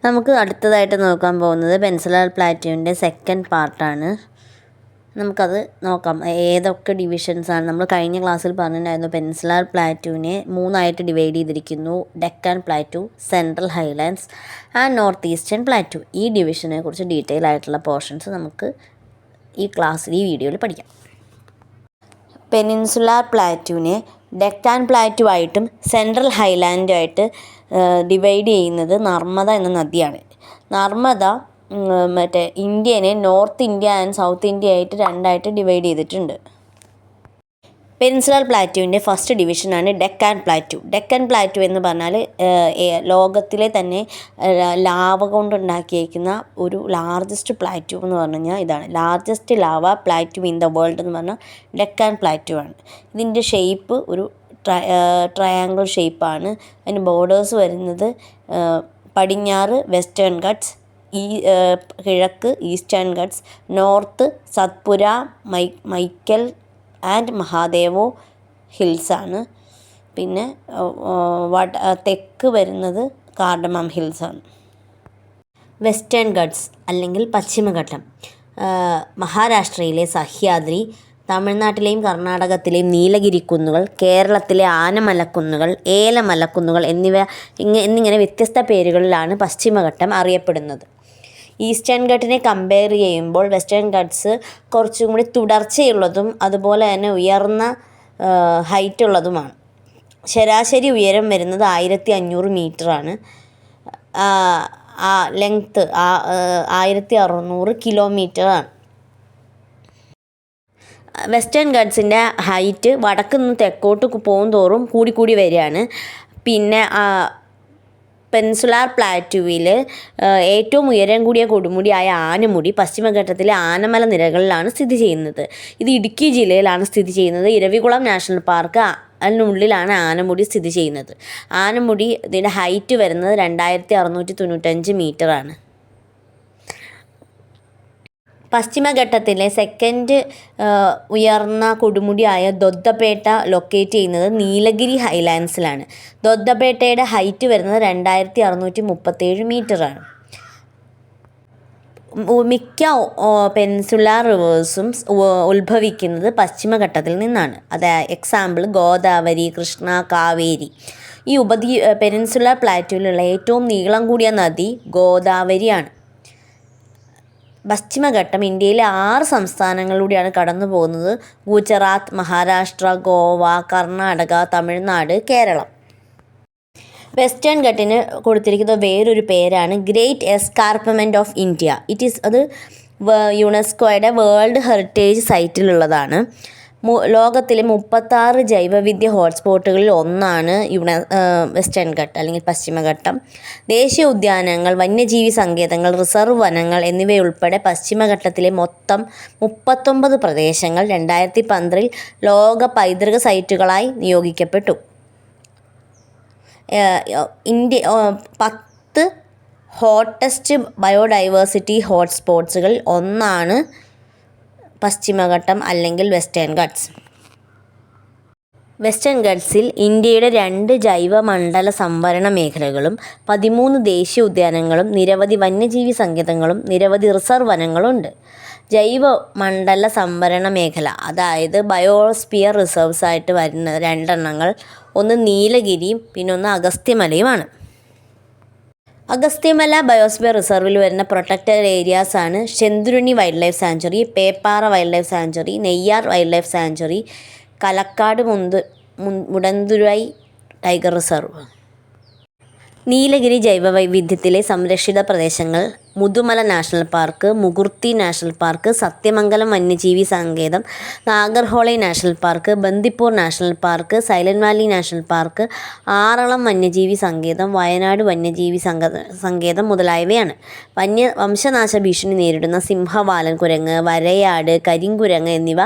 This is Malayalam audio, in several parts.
നമുക്ക് അടുത്തതായിട്ട് നോക്കാൻ പോകുന്നത് പെൻസിലാർ പ്ലാറ്റ്യൂവിൻ്റെ സെക്കൻഡ് പാർട്ടാണ്. നമുക്കത് നോക്കാം. ഏതൊക്കെ ഡിവിഷൻസാണ് നമ്മൾ കഴിഞ്ഞ ക്ലാസ്സിൽ പറഞ്ഞിട്ടുണ്ടായിരുന്നു. പെൻസിലാർ പ്ലാറ്റ്യൂവിനെ 3ആയിട്ട് ഡിവൈഡ് ചെയ്തിരിക്കുന്നു: Deccan plateau, central Highlands and north eastern plateau. ഈ ഡിവിഷനെ കുറിച്ച് ഡീറ്റെയിൽ ആയിട്ടുള്ള പോർഷൻസ് നമുക്ക് ഈ വീഡിയോയിൽ പഠിക്കാം. പെനിൻസുലാർ പ്ലാറ്റ്യൂവിനെ ഡെക്കാൻ പ്ലാറ്റ്യൂ ആയിട്ടും സെൻട്രൽ ഹൈലാൻഡുമായിട്ട് ഡിവൈഡ് ചെയ്യുന്നത് നർമ്മദ എന്ന നദിയാണ്. നർമ്മദ ഇന്ത്യനെ north India and south India ആയിട്ട് 2ആയിട്ട് ഡിവൈഡ് ചെയ്തിട്ടുണ്ട്. പെനിൻസുലാർ പ്ലാറ്റ്യൂവിൻ്റെ ഫസ്റ്റ് ഡിവിഷനാണ് ഡെക്കാൻ പ്ലാറ്റ്യൂ. ഡെക്കാൻ പ്ലാറ്റ്യൂ എന്ന് പറഞ്ഞാൽ ലോകത്തിലെ തന്നെ ലാവ കൊണ്ടുണ്ടാക്കിയിരിക്കുന്ന ഒരു ലാർജസ്റ്റ് പ്ലാറ്റ്യൂ എന്ന് പറഞ്ഞു കഴിഞ്ഞാൽ ഇതാണ്. Largest lava plateau in the world എന്ന് പറഞ്ഞാൽ ഡെക്കാൻ പ്ലാറ്റ്യൂ ആണ്. ഇതിൻ്റെ ഷേപ്പ് ഒരു ട്രയാങ്കിൾ ഷേപ്പാണ്. അതിന് ബോർഡേഴ്സ് വരുന്നത് പടിഞ്ഞാറ് വെസ്റ്റേൺ ഘട്ട്സ്, കിഴക്ക് Eastern Ghats, north Satpura, Maikal and Mahadeo ഹിൽസാണ്. പിന്നെ തെക്ക് വരുന്നത് കാർഡമം ഹിൽസാണ്. വെസ്റ്റേൺ ഘട്ട്സ് അല്ലെങ്കിൽ പശ്ചിമഘട്ടം മഹാരാഷ്ട്രയിലെ സഹ്യാദ്രി, തമിഴ്നാട്ടിലെയും കർണാടകത്തിലെയും നീലഗിരി കുന്നുകൾ, കേരളത്തിലെ ആനമലക്കുന്നുകൾ, ഏലമലക്കുന്നുകൾ എന്നിങ്ങനെ വ്യത്യസ്ത പേരുകളിലാണ് പശ്ചിമഘട്ടം അറിയപ്പെടുന്നത്. ഈസ്റ്റേൺ ഘട്ടിനെ കമ്പയർ ചെയ്യുമ്പോൾ വെസ്റ്റേൺ ഘട്ട്സ് കുറച്ചും കൂടി തുടർച്ചയുള്ളതും അതുപോലെ തന്നെ ഉയർന്ന ഹൈറ്റുള്ളതുമാണ്. ശരാശരി ഉയരം വരുന്നത് 1500 മീറ്ററാണ്. ലെങ്ത്ത് 1600 കിലോമീറ്ററാണ്. വെസ്റ്റേൺ ഘട്ട്സിൻ്റെ ഹൈറ്റ് വടക്ക് നിന്ന് തെക്കോട്ട് പോകും തോറും കൂടി വരികയാണ്. പിന്നെ പെൻസുലാർ പ്ലാറ്റ്യൂവിൽ ഏറ്റവും ഉയരം കൂടിയ കൊടുമുടിയായ ആനമുടി പശ്ചിമഘട്ടത്തിലെ ആനമല നിരകളിലാണ് സ്ഥിതി ചെയ്യുന്നത്. ഇത് ഇടുക്കി ജില്ലയിലാണ് സ്ഥിതി ചെയ്യുന്നത്. ഇരവികുളം നാഷണൽ പാർക്ക് അതിനുള്ളിലാണ് ആനമുടി സ്ഥിതി ചെയ്യുന്നത്. ആനമുടി ഇതിൻ്റെ ഹൈറ്റ് വരുന്നത് 2695 മീറ്ററാണ്. പശ്ചിമഘട്ടത്തിലെ സെക്കൻഡ് ഉയർന്ന കൊടുമുടിയായ ദൊദ്ദപേട്ട ലൊക്കേറ്റ് ചെയ്യുന്നത് നീലഗിരി ഹൈലാൻഡ്സിലാണ്. ദൊദ്ദപേട്ടയുടെ ഹൈറ്റ് വരുന്നത് 2637 മീറ്ററാണ്. മിക്ക പെൻസുലാർ റിവേഴ്സും ഉത്ഭവിക്കുന്നത് പശ്ചിമഘട്ടത്തിൽ നിന്നാണ്. എക്സാമ്പിൾ ഗോദാവരി, കൃഷ്ണ, കാവേരി. ഈ പെനിൻസുലാർ പ്ലാറ്റ്യൂവിലുള്ള ഏറ്റവും നീളം കൂടിയ നദി ഗോദാവരിയാണ്. പശ്ചിമഘട്ടം ഇന്ത്യയിലെ 6 സംസ്ഥാനങ്ങളിലൂടെയാണ് കടന്നു പോകുന്നത്: ഗുജറാത്ത്, മഹാരാഷ്ട്ര, ഗോവ, കർണാടക, തമിഴ്നാട്, കേരളം. വെസ്റ്റേൺ ഘട്ടിന് കൊടുത്തിരിക്കുന്ന വേറൊരു പേരാണ് ഗ്രേറ്റ് എസ്കാർപ്മെൻറ്റ് ഓഫ് ഇന്ത്യ. അത് യുനെസ്കോയുടെ വേൾഡ് ഹെറിറ്റേജ് സൈറ്റിലുള്ളതാണ്. ലോകത്തിലെ 36 ജൈവവിദ്യ ഹോട്ട്സ്പോട്ടുകളിൽ ഒന്നാണ് വെസ്റ്റേൺ ഘട്ട് അല്ലെങ്കിൽ പശ്ചിമഘട്ടം. ദേശീയ ഉദ്യാനങ്ങൾ, വന്യജീവി സങ്കേതങ്ങൾ, റിസർവ് വനങ്ങൾ എന്നിവയുൾപ്പെടെ പശ്ചിമഘട്ടത്തിലെ മൊത്തം 39 പ്രദേശങ്ങൾ 2012 ലോക പൈതൃക സൈറ്റുകളായി നിയോഗിക്കപ്പെട്ടു. 10 ഹോട്ടസ്റ്റ് ബയോഡൈവേഴ്സിറ്റി ഹോട്ട്സ്പോട്ട്സുകളിൽ ഒന്നാണ് പശ്ചിമഘട്ടം അല്ലെങ്കിൽ വെസ്റ്റേൺ ഘട്ട്സ്. വെസ്റ്റേൺ ഘട്ട്സിൽ ഇന്ത്യയുടെ 2 ജൈവമണ്ഡല സംവരണ മേഖലകളും 13 ദേശീയ ഉദ്യാനങ്ങളും നിരവധി വന്യജീവി സങ്കേതങ്ങളും നിരവധി റിസർവ് വനങ്ങളുണ്ട്. ജൈവമണ്ഡല സംവരണ മേഖല അതായത് ബയോസ്ഫിയർ റിസർവ്സ് ആയിട്ട് വരുന്ന 2 എണ്ണങ്ങൾ, ഒന്ന് നീലഗിരിയും പിന്നെ ഒന്ന് അഗസ്ത്യമലയുമാണ്. അഗസ്ത്യമല ബയോസ്ഫിയർ റിസർവിൽ വരുന്ന പ്രൊട്ടക്റ്റഡ് ഏരിയാസാണ് Shendurney wildlife sanctuary, Peppara wildlife sanctuary, Neyyar wildlife sanctuary, Kalakkad Mundanthurai tiger reserve. Nilgiri ജൈവവൈവിധ്യത്തിലെ സംരക്ഷിത പ്രദേശങ്ങൾ Mudumalai national park, Mukurthi national park, Sathyamangalam വന്യജീവി സങ്കേതം, Nagarhole national park, Bandipur national park, Silent Valley national park, Aralam വന്യജീവി സങ്കേതം, വയനാട് വന്യജീവി സങ്കേതം മുതലായവയാണ്. വംശനാശ ഭീഷണി നേരിടുന്ന സിംഹവാലൻ കുരങ്ങ്, വരയാട്, കരിങ്കുരങ്ങ് എന്നിവ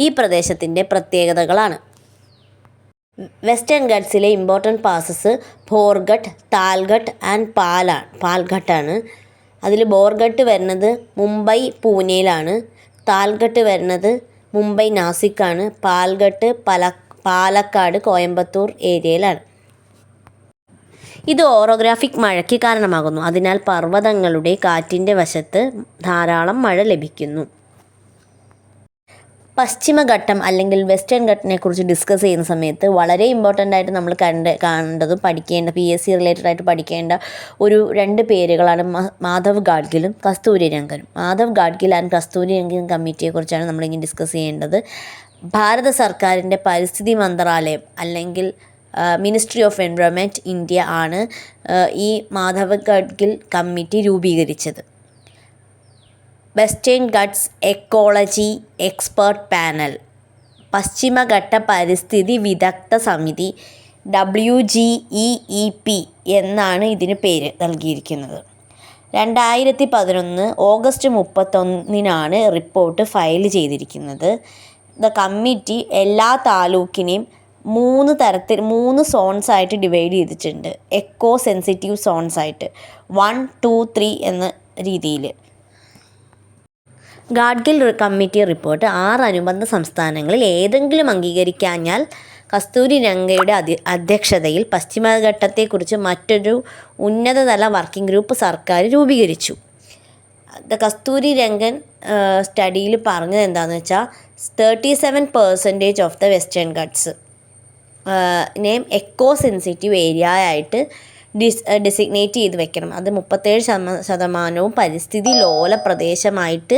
ഈ പ്രദേശത്തിൻ്റെ പ്രത്യേകതകളാണ്. വെസ്റ്റേൺ ഘട്ട്സിലെ important passes Bhorghat, Thalghat and പാൽഘട്ടാണ്. അതിൽ ബോർഘട്ട് വരുന്നത് മുംബൈ പൂനെയിലാണ്. താൽഘട്ട് വരുന്നത് മുംബൈ നാസിക്കാണ്. പാൽഘട്ട് പാലക്കാട് കോയമ്പത്തൂർ ഏരിയയിലാണ്. ഇത് ഓറോഗ്രാഫിക് മഴയ്ക്ക് കാരണമാകുന്നു. അതിനാൽ പർവ്വതങ്ങളുടെ കാറ്റിൻ്റെ വശത്ത് ധാരാളം മഴ ലഭിക്കുന്നു. പശ്ചിമഘട്ടം അല്ലെങ്കിൽ വെസ്റ്റേൺ ഘട്ടത്തെക്കുറിച്ച് ഡിസ്കസ് ചെയ്യുന്ന സമയത്ത് വളരെ ഇമ്പോർട്ടൻ്റ് ആയിട്ട് നമ്മൾ കാണേണ്ടതും പഠിക്കേണ്ട PSC റിലേറ്റഡ് ആയിട്ട് പഠിക്കേണ്ട ഒരു 2 പേരുകളാണ് മാധവ് ഗാഡ്ഗിലും കസ്തൂരി രംഗനും. മാധവ് ഗാഡ്ഗിൽ ആൻഡ് കസ്തൂരി രംഗൻ കമ്മിറ്റിയെക്കുറിച്ചാണ് നമ്മളിങ്ങനെ ഡിസ്കസ് ചെയ്യേണ്ടത്. ഭാരത സർക്കാരിൻ്റെ പരിസ്ഥിതി മന്ത്രാലയം അല്ലെങ്കിൽ മിനിസ്ട്രി ഓഫ് എൻവയോൺമെൻറ്റ് ഇന്ത്യ ആണ് ഈ മാധവ് ഗാഡ്ഗിൽ കമ്മിറ്റി രൂപീകരിച്ചത്. Western guts ecology expert panel, പശ്ചിമഘട്ട പരിസ്ഥിതി വിദഗ്ധ സമിതി, WGEEP എന്നാണ് ഇതിന് പേര് നൽകിയിരിക്കുന്നത്. 2011 ഓഗസ്റ്റ് 31 റിപ്പോർട്ട് ഫയൽ ചെയ്തിരിക്കുന്നത്. ദ കമ്മിറ്റി എല്ലാ താലൂക്കിനെയും 3 സോൺസ് ആയിട്ട് ഡിവൈഡ് ചെയ്തിട്ടുണ്ട്. എക്കോ സെൻസിറ്റീവ് സോൺസ് ആയിട്ട് 1, 2, 3 എന്ന രീതിയിൽ. ഗാഡ്ഗിൽ കമ്മിറ്റി റിപ്പോർട്ട് 6 അനുബന്ധ സംസ്ഥാനങ്ങളിൽ ഏതെങ്കിലും അംഗീകരിക്കാഞ്ഞാൽ കസ്തൂരി രംഗയുടെ അധ്യക്ഷതയിൽ പശ്ചിമഘട്ടത്തെക്കുറിച്ച് മറ്റൊരു ഉന്നതതല വർക്കിംഗ് ഗ്രൂപ്പ് സർക്കാർ രൂപീകരിച്ചു. കസ്തൂരി രംഗൻ സ്റ്റഡിയിൽ പറഞ്ഞത് എന്താണെന്ന് വെച്ചാൽ 37% ഓഫ് ദ വെസ്റ്റേൺ ഗട്ട്സ് നെയും എക്കോ സെൻസിറ്റീവ് ഏരിയ ആയിട്ട് ഡെസിഗ്നേറ്റ് ചെയ്ത് വെക്കണം. അത് 37% പരിസ്ഥിതി ലോല പ്രദേശമായിട്ട്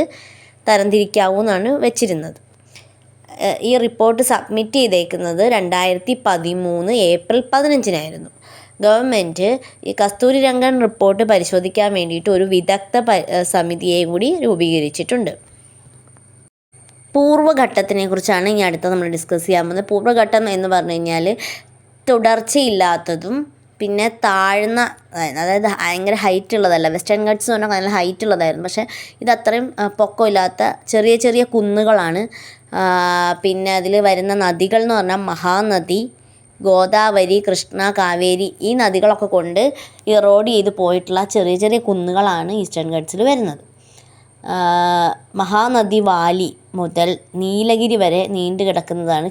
തരംതിരിക്കാവൂന്നാണ് വെച്ചിരുന്നത്. ഈ റിപ്പോർട്ട് സബ്മിറ്റ് ചെയ്തേക്കുന്നത് 2013 ഏപ്രിൽ 15 ഗവൺമെൻറ് ഈ കസ്തൂരി രംഗൻ റിപ്പോർട്ട് പരിശോധിക്കാൻ വേണ്ടിയിട്ട് ഒരു വിദഗ്ധ സമിതിയെ കൂടി രൂപീകരിച്ചിട്ടുണ്ട്. പൂർവ്വഘട്ടത്തിനെ കുറിച്ചാണ് ഇനി അടുത്ത നമ്മൾ ഡിസ്കസ് ചെയ്യാൻ പോകുന്നത്. പൂർവ്വഘട്ടം എന്ന് പറഞ്ഞു കഴിഞ്ഞാൽ തുടർച്ചയില്ലാത്തതും പിന്നെ താഴ്ന്ന, അതായത് ഭയങ്കര ഹൈറ്റ് ഉള്ളതല്ല. വെസ്റ്റേൺ ഗട്ട്സ് എന്ന് പറഞ്ഞാൽ നല്ല ഹൈറ്റ് ഉള്ളതായിരുന്നു, പക്ഷേ ഇത് അത്രയും പൊക്കമില്ലാത്ത ചെറിയ ചെറിയ കുന്നുകളാണ്. പിന്നെ അതിൽ വരുന്ന നദികൾ എന്ന് പറഞ്ഞാൽ മഹാനദി, ഗോദാവരി, കൃഷ്ണ, കാവേരി ഈ നദികളൊക്കെ കൊണ്ട് ഇറോഡ് ചെയ്ത് പോയിട്ടുള്ള ചെറിയ ചെറിയ കുന്നുകളാണ് ഈസ്റ്റേൺ ഗട്ട്സിൽ വരുന്നത്. മഹാനദി വാലി മുതൽ നീലഗിരി വരെ നീണ്ടു കിടക്കുന്നതാണ്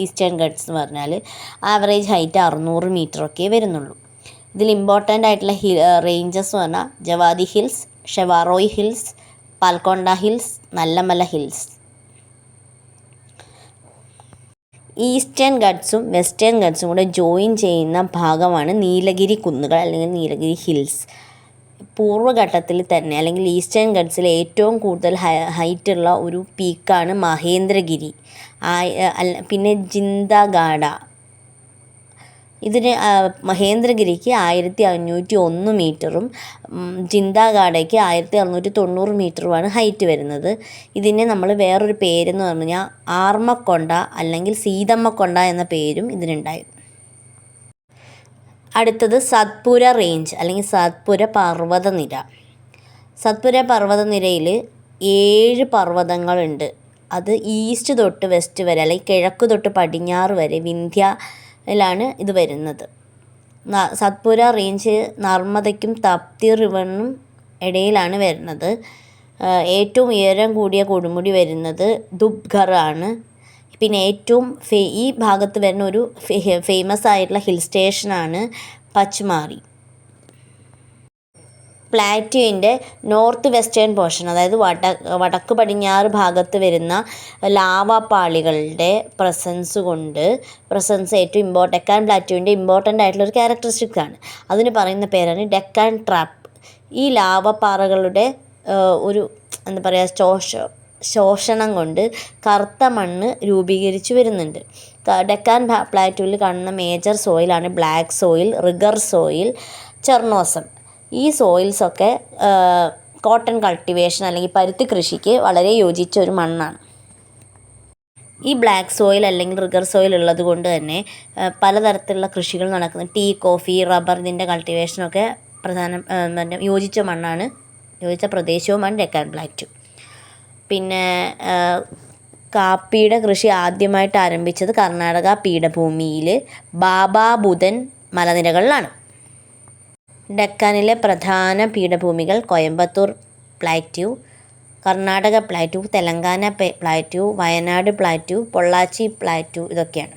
ഈസ്റ്റേൺ ഗട്ട്സ് എന്ന് പറഞ്ഞാൽ. ആവറേജ് ഹൈറ്റ് 600 മീറ്ററൊക്കെ വരുന്നുള്ളൂ. ഇതിൽ ഇമ്പോർട്ടൻ്റ് ആയിട്ടുള്ള റേഞ്ചസ് എന്ന് പറഞ്ഞാൽ Javadi hills, Shevaroy hills, Palkonda hills, Nallamala hills. Eastern ഗട്ട്സും വെസ്റ്റേൺ ഗട്ട്സും കൂടെ ജോയിൻ ചെയ്യുന്ന ഭാഗമാണ് നീലഗിരി കുന്നുകൾ അല്ലെങ്കിൽ നീലഗിരി ഹിൽസ്. പൂർവ്വഘട്ടത്തിൽ തന്നെ അല്ലെങ്കിൽ ഈസ്റ്റേൺ ഗട്ട്സിൽ ഏറ്റവും കൂടുതൽ ഹൈറ്റുള്ള ഒരു പീക്കാണ് മഹേന്ദ്രഗിരി. പിന്നെ ജിന്തഗാഡ. ഇതിന് മഹേന്ദ്രഗിരിക്ക് 1501 മീറ്ററും ജിന്തഗാഡയ്ക്ക് 1690 മീറ്ററുമാണ് ഹൈറ്റ് വരുന്നത്. ഇതിനെ നമ്മൾ വേറൊരു പേരെന്ന് പറഞ്ഞു കഴിഞ്ഞാൽ ആർമക്കൊണ്ട അല്ലെങ്കിൽ സീതമ്മക്കൊണ്ട എന്ന പേരും ഇതിനുണ്ടായിരുന്നു. അടുത്തത് സത്പുര റേഞ്ച് അല്ലെങ്കിൽ സത്പുര പർവ്വതനിര. സത്പുര പർവ്വതനിരയിൽ 7 പർവ്വതങ്ങളുണ്ട്. അത് ഈസ്റ്റ് തൊട്ട് വെസ്റ്റ് വരെ അല്ലെങ്കിൽ കിഴക്ക് തൊട്ട് പടിഞ്ഞാറ് വരെ വിന്ധ്യയിലാണ് ഇത് വരുന്നത്. സത്പുര റേഞ്ച് നർമ്മദയ്ക്കും തപ്തി റിവറിനും ഇടയിലാണ് വരുന്നത്. ഏറ്റവും ഉയരം കൂടിയ കൊടുമുടി വരുന്നത് ദുബ്ഘർ ആണ്. പിന്നെ ഏറ്റവും ഈ ഭാഗത്ത് വരുന്ന ഒരു ഫേമസ് ആയിട്ടുള്ള ഹിൽ സ്റ്റേഷനാണ് പച്മാറി. പ്ലാറ്റ്യൂവിൻ്റെ നോർത്ത് വെസ്റ്റേൺ പോർഷൻ, അതായത് വടക്ക് പടിഞ്ഞാറ് ഭാഗത്ത് വരുന്ന ലാവാപ്പാളികളുടെ പ്രസൻസ് ഏറ്റവും ഡെക്കാൻ പ്ലാറ്റ്യൂവിൻ്റെ ഇമ്പോർട്ടൻ്റ് ആയിട്ടുള്ളൊരു ക്യാരക്ടറിസ്റ്റിക്സ് ആണ്. അതിന് പറയുന്ന പേരാണ് ഡെക്കാൻ ട്രാപ്പ്. ഈ ലാവപ്പാറകളുടെ ഒരു എന്താ പറയുക ശോഷണം കൊണ്ട് കറുത്ത മണ്ണ് രൂപീകരിച്ചു വരുന്നുണ്ട്. ഡെക്കാൻ പ്ലാറ്റ്യൂവിൽ കാണുന്ന മേജർ സോയിലാണ് black soil, regur soil, chernozem. ഈ സോയിൽസൊക്കെ കോട്ടൺ കൾട്ടിവേഷൻ അല്ലെങ്കിൽ പരുത്തി കൃഷിക്ക് വളരെ യോജിച്ച ഒരു മണ്ണാണ്. ഈ ബ്ലാക്ക് സോയിൽ അല്ലെങ്കിൽ റിഗർ സോയിൽ ഉള്ളത് കൊണ്ട് തന്നെ പലതരത്തിലുള്ള കൃഷികൾ നടക്കുന്നു. ടീ, കോഫി, റബ്ബർ ഇതിൻ്റെ കൾട്ടിവേഷനൊക്കെ യോജിച്ച മണ്ണാണ്, യോജിച്ച പ്രദേശവുമാണ് ഡെക്കാൻ പ്ലാറ്റ്യൂ. പിന്നെ കാപ്പിയുടെ കൃഷി ആദ്യമായിട്ട് ആരംഭിച്ചത് കർണാടക പീഠഭൂമിയിൽ ബാബാബുദൻ മലനിരകളിലാണ്. ഡെക്കാനിലെ പ്രധാന പീഠഭൂമികൾ Coimbatore plateau, Karnataka plateau, Telangana plateau, Wayanad plateau, Pollachi plateau ഇതൊക്കെയാണ്.